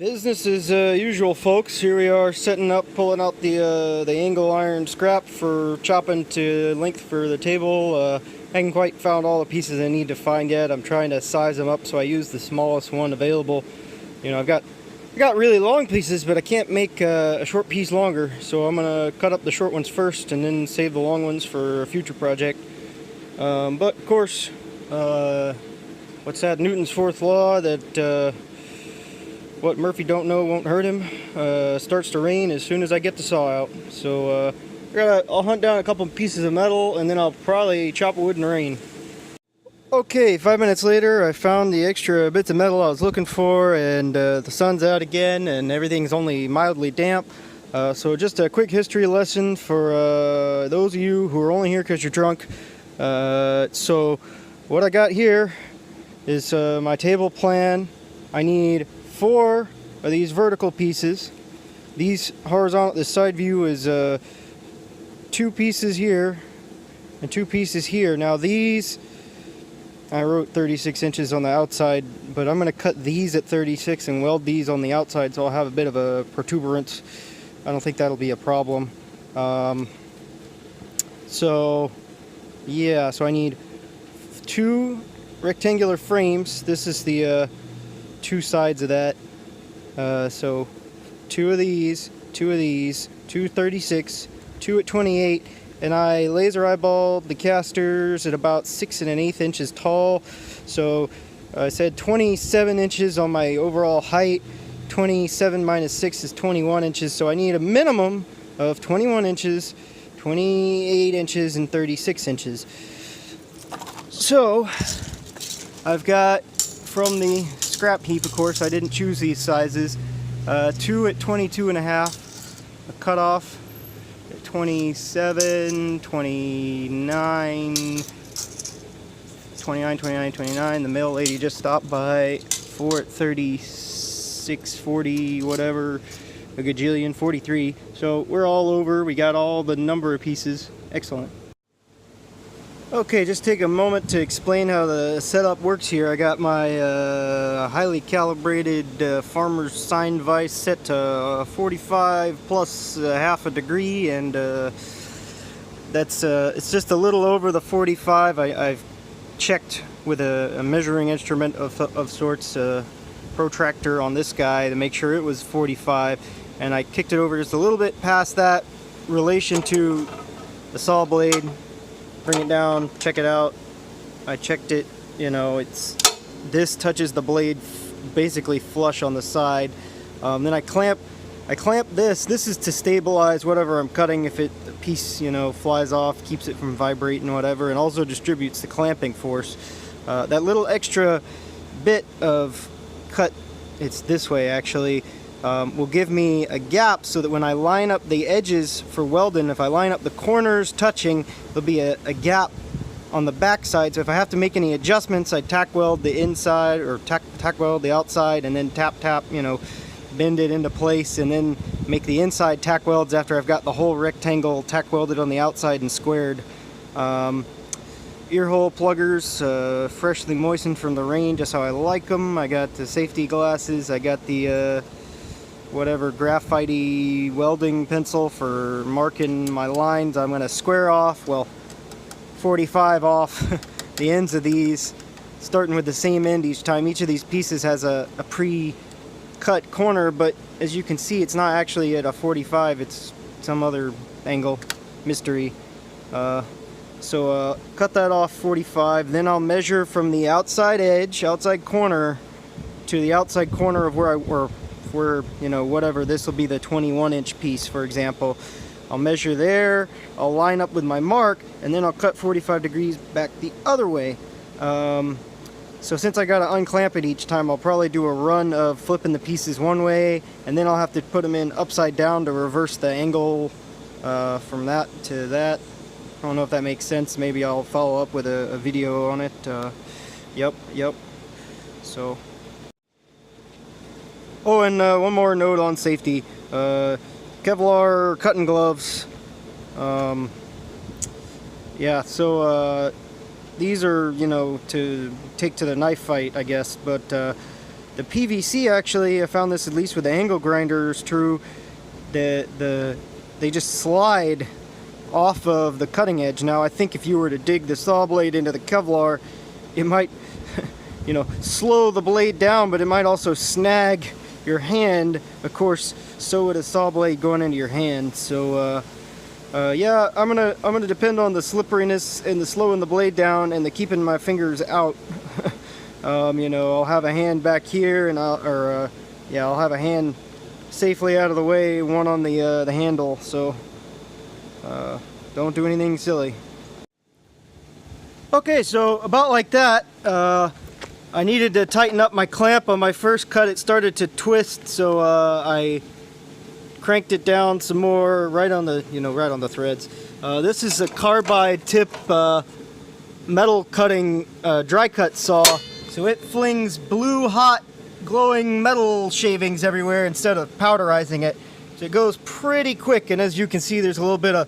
Business as usual, folks. Here we are setting up, pulling out the angle iron scrap for chopping to length for the table. I haven't quite found all the pieces I need to find yet. I'm trying to size them up, so I use the smallest one available. You know, I got really long pieces, but I can't make a short piece longer, so I'm gonna cut up the short ones first and then save the long ones for a future project. But of course, what's that? Newton's fourth law that what Murphy don't know won't hurt him. Starts to rain as soon as I get the saw out. So I'll hunt down a couple pieces of metal and then I'll probably chop wood in the rain. Okay, 5 minutes later I found the extra bits of metal I was looking for, and the sun's out again and everything's only mildly damp. So just a quick history lesson for those of you who are only here because you're drunk. So what I got here is my table plan. I need 4 of these vertical pieces. These horizontal, the side view is 2 pieces here and 2 pieces here. Now these, I wrote 36 inches on the outside, but I'm going to cut these at 36 and weld these on the outside, so I'll have a bit of a protuberance. I don't think that'll be a problem. So yeah, so I need 2 rectangular frames. This is the 2 sides of that. So 2 of these, 2 of these, 2 36, 2 at 28, and I laser eyeballed the casters at about 6 1/8 inches tall. So I said 27 inches on my overall height. 27 minus 6 is 21 inches, so I need a minimum of 21 inches, 28 inches, and 36 inches. So I've got, from the scrap heap, of course, I didn't choose these sizes, 2 at 22 1/2, a cutoff at 27, 29, 29. The mail lady just stopped by. 4 at 36, 40, whatever, a gajillion, 43. So we're all over. We got all the number of pieces. Excellent. Okay, just take a moment to explain how the setup works here. I got my highly calibrated farmer's sine vise set to 45 plus half a degree, and that's it's just a little over the 45. I've checked with a measuring instrument of sorts, protractor on this guy, to make sure it was 45, and I kicked it over just a little bit past that relation to the saw blade. Bring it down, check it out. I checked it, you know, this touches the blade basically flush on the side. Then I clamp this. This is to stabilize whatever I'm cutting. If the piece, you know, flies off, keeps it from vibrating, whatever, and also distributes the clamping force. That little extra bit of cut, it's this way actually, will give me a gap so that when I line up the edges for welding, if I line up the corners touching, there'll be a gap on the back side. So if I have to make any adjustments, I tack weld the inside, or tack weld the outside, and then tap, you know, bend it into place, and then make the inside tack welds after I've got the whole rectangle tack welded on the outside and squared. Ear hole pluggers, freshly moistened from the rain, just how I like them. I got the safety glasses. I got the whatever graphite-y welding pencil for marking my lines. I'm going to square off, well, 45 off the ends of these, starting with the same end each time. Each of these pieces has a pre-cut corner, but as you can see, it's not actually at a 45, it's some other angle, mystery. So cut that off 45, then I'll measure from the outside edge, outside corner, to the outside corner of where you know, whatever, this will be the 21 inch piece, for example. I'll measure there, I'll line up with my mark, and then I'll cut 45 degrees back the other way. So since I gotta unclamp it each time, I'll probably do a run of flipping the pieces one way, and then I'll have to put them in upside down to reverse the angle from that to that. I don't know if that makes sense. Maybe I'll follow up with a video on it. Yep. So. Oh, and one more note on safety. Kevlar cutting gloves. Yeah, so these are, you know, to take to the knife fight, I guess, but The PVC, actually, I found this at least with the angle grinder is true, they just slide off of the cutting edge. Now I think if you were to dig the saw blade into the Kevlar, it might you know, slow the blade down, but it might also snag your hand. Of course, so would a saw blade going into your hand. So yeah, I'm gonna depend on the slipperiness and the slowing the blade down and the keeping my fingers out. You know, I'll have a hand back here, and I'll have a hand safely out of the way, one on the handle. So don't do anything silly. Okay, so about like that. I needed to tighten up my clamp on my first cut. It started to twist, so I cranked it down some more, right on the, right on the threads. This is a carbide tip metal cutting dry cut saw, so it flings blue hot glowing metal shavings everywhere instead of powderizing it. So it goes pretty quick, and as you can see, there's a little bit of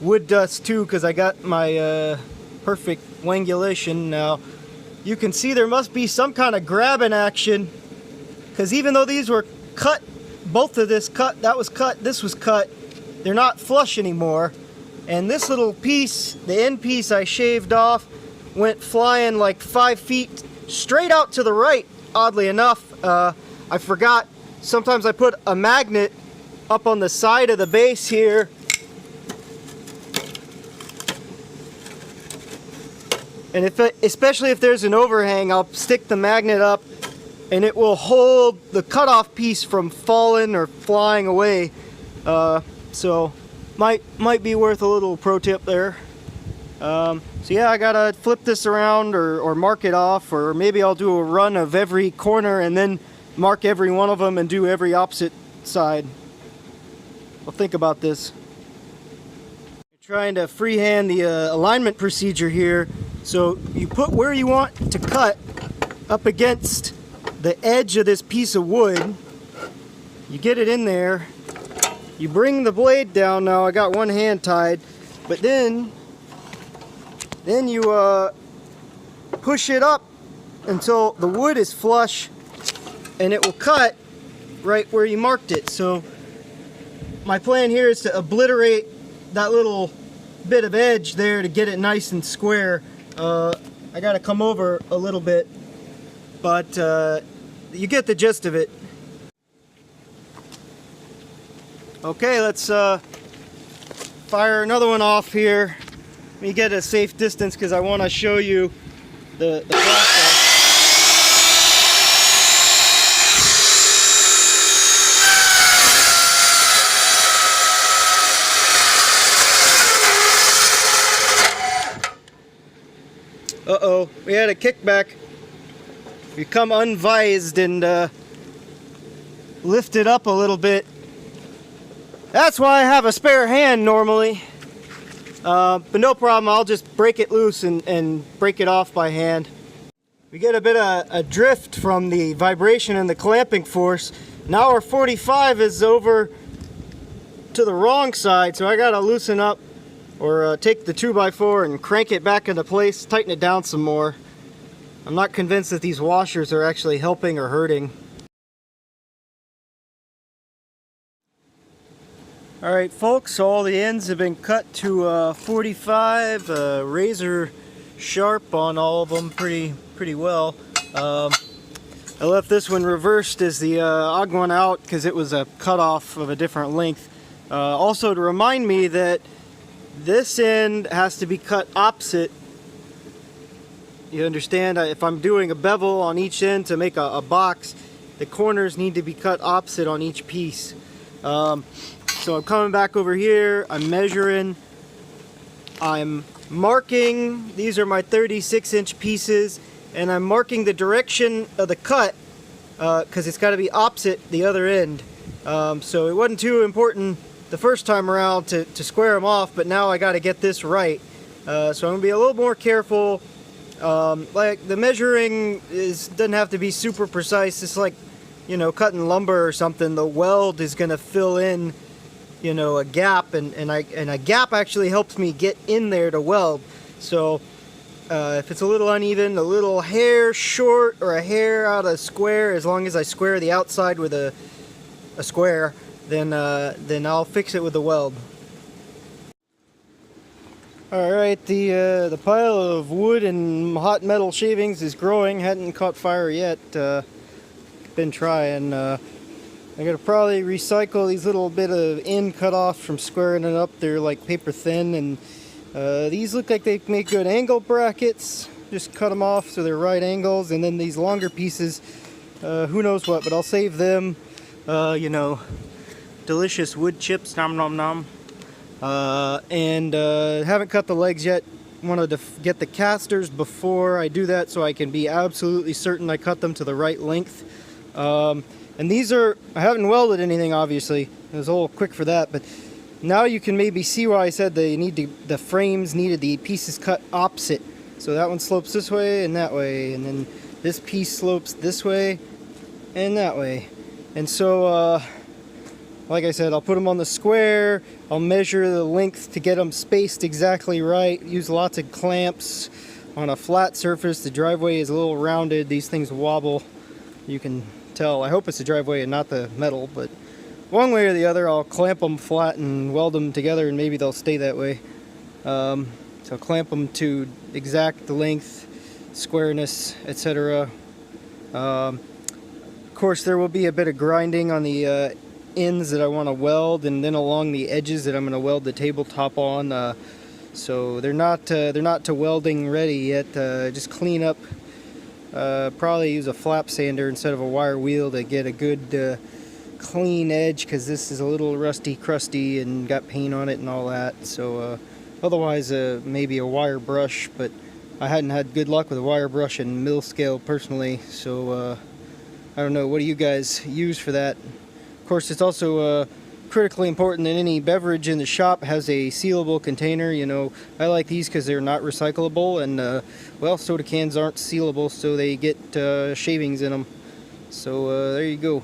wood dust too, because I got my perfect wangulation now. You can see there must be some kind of grabbing action, because even though these were cut, both of this cut, that was cut, this was cut, they're not flush anymore. And this little piece, the end piece I shaved off, went flying like 5 feet straight out to the right, oddly enough. I forgot, sometimes I put a magnet up on the side of the base here. And especially if there's an overhang, I'll stick the magnet up and it will hold the cutoff piece from falling or flying away. So might be worth a little pro tip there. So yeah, I gotta flip this around or mark it off, or maybe I'll do a run of every corner and then mark every one of them and do every opposite side. I'll think about this. Trying to freehand the alignment procedure here. So you put where you want to cut up against the edge of this piece of wood. You get it in there. You bring the blade down. Now I got one hand tied, but then you push it up until the wood is flush, and it will cut right where you marked it. So my plan here is to obliterate that little bit of edge there to get it nice and square. I gotta come over a little bit, but you get the gist of it. Okay, let's fire another one off here. Let me get a safe distance because I want to show you the process. Uh-oh, we had a kickback. We come unvised and lift it up a little bit. That's why I have a spare hand normally. But no problem, I'll just break it loose and break it off by hand. We get a bit of a drift from the vibration and the clamping force. Now our 45 is over to the wrong side, so I gotta loosen up or take the 2x4 and crank it back into place, tighten it down some more. I'm not convinced that these washers are actually helping or hurting. Alright folks, so all the ends have been cut to 45, razor sharp on all of them pretty well. I left this one reversed as the odd one out because it was a cutoff of a different length. Also to remind me that this end has to be cut opposite. You understand? If I'm doing a bevel on each end to make a box, the corners need to be cut opposite on each piece. So I'm coming back over here, I'm measuring, I'm marking, these are my 36-inch pieces, and I'm marking the direction of the cut because it's got to be opposite the other end. So it wasn't too important the first time around to square them off, but now I got to get this right. So I'm going to be a little more careful. Like the measuring doesn't have to be super precise. It's like, you know, cutting lumber or something. The weld is going to fill in, you know, a gap, and a gap actually helps me get in there to weld. So If it's a little uneven, a little hair short or a hair out of square, as long as I square the outside with a square, then I'll fix it with the weld. Alright, the pile of wood and hot metal shavings is growing. Hadn't caught fire yet. Been trying. I gotta probably recycle these little bit of end cut off from squaring it up. They're like paper thin, and these look like they make good angle brackets. Just cut them off so they're right angles, and then these longer pieces, who knows what, but I'll save them. You know, delicious wood chips, nom nom nom. And haven't cut the legs yet. Wanted to get the casters before I do that so I can be absolutely certain I cut them to the right length. And these are, I haven't welded anything obviously, it was a little quick for that, but now you can maybe see why I said they need to, the frames needed the pieces cut opposite. So that one slopes this way and that way, and then this piece slopes this way and that way. And so like I said, I'll put them on the square, I'll measure the length to get them spaced exactly right, use lots of clamps on a flat surface. The driveway is a little rounded, these things wobble, you can tell. I hope it's the driveway and not the metal, but one way or the other I'll clamp them flat and weld them together, and maybe they'll stay that way. So clamp them to exact the length, squareness, etc. Of course there will be a bit of grinding on the ends that I want to weld, and then along the edges that I'm going to weld the tabletop on. So they're not to welding ready yet. Just clean up. Probably use a flap sander instead of a wire wheel to get a good clean edge, because this is a little rusty, crusty, and got paint on it and all that. So otherwise maybe a wire brush, but I hadn't had good luck with a wire brush and mill scale personally. So I don't know. What do you guys use for that? Of course, it's also critically important that any beverage in the shop has a sealable container. You know, I like these because they're not recyclable, and well, soda cans aren't sealable, so they get shavings in them. So there you go.